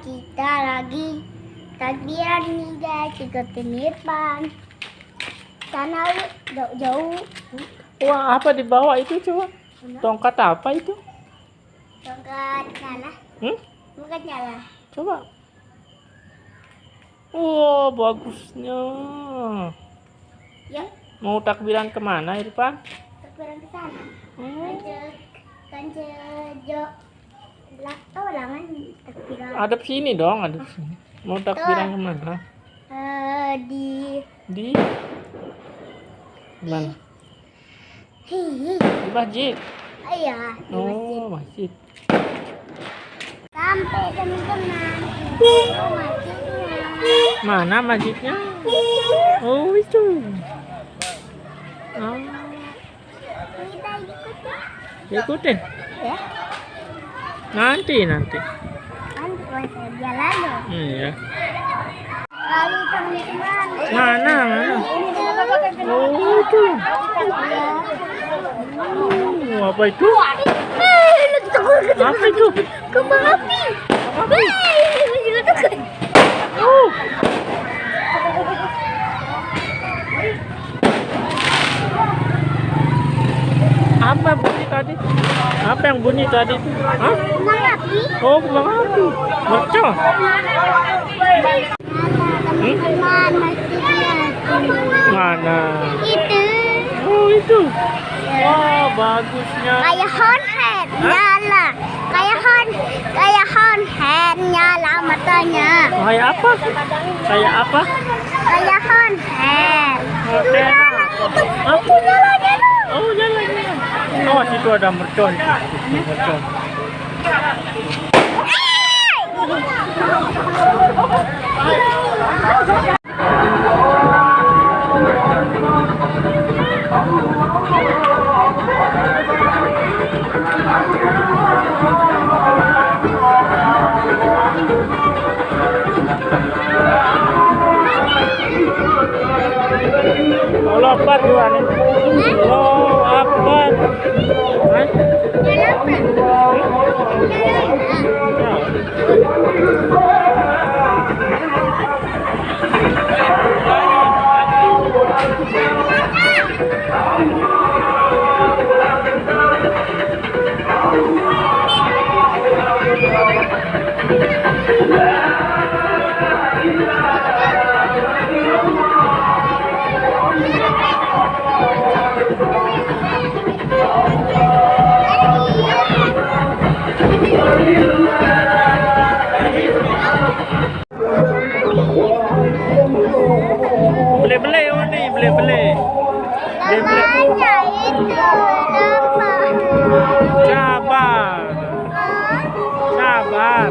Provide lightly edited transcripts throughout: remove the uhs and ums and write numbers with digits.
Kita lagi takbiran nih guys, ikutin Irfan. Sana jauh. Wah, apa di bawah itu coba? Tongkat apa itu? Tongkat nyala. Bukan nyala. Coba. Wow, bagusnya. Yuk, Mau takbiran kemana, Irfan? takbiran ke sana. Kancejo. Lakto langan takbiran. Adep sini dong, adep sini. Mau takbiran kemana? Di Mana? Hihi. Di masjid. Iya, di masjid. Oh, masjid. Sampai teman-teman. Itu masjidnya. Mana masjidnya? Oh, itu. Oh, Kita ikut ya. ikutin. Ya. Nanti. Kan saya jalan loh. Iya. Lalu teman-teman. Mana? Oh, itu. Oh, apa itu? Apa itu? Kembang api. Oh. Apa bunyi tadi? Apa yang bunyi tadi? Hah? Kembang api. Oh, kembang api. Mercon. Teman-teman masjidnya. Mana? Itu. Oh, itu. Wah, bagusnya. Kayak honhead nyala. Kayak honhead nyala matanya. Kayak apa? Kayak apa? Kayak honhead. Hotel. Aku nyala. Oh, jalan. Oh, situ ada mercon. Mercon. Allah Akbar gimana? Allah Akbar. Hah? Beli-beli oh nih, beli-beli. Namanya itu apa? Sabar. Sabar.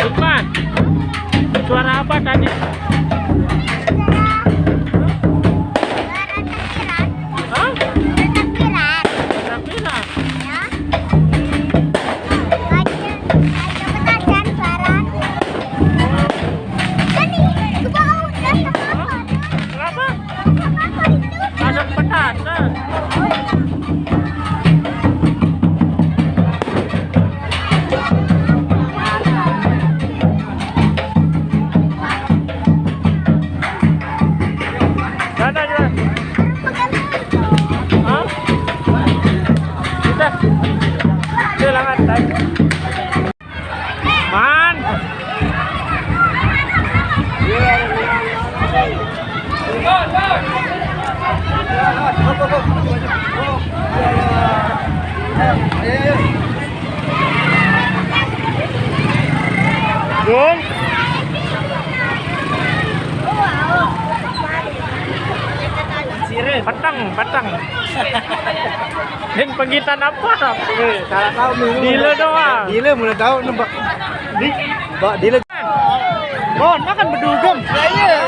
Lukman, suara apa tadi? Hah? Takbiran. Kenapa? Masak petasan. Sana aja. Hah? Sudah. Silakan tadi. Man. Dong. Patang. Yang penggitan apa? Salah tahu nih. Dile doang. Dile mulai tahu nembak. Mbak Dile. Bon, makan bedugem. Iya.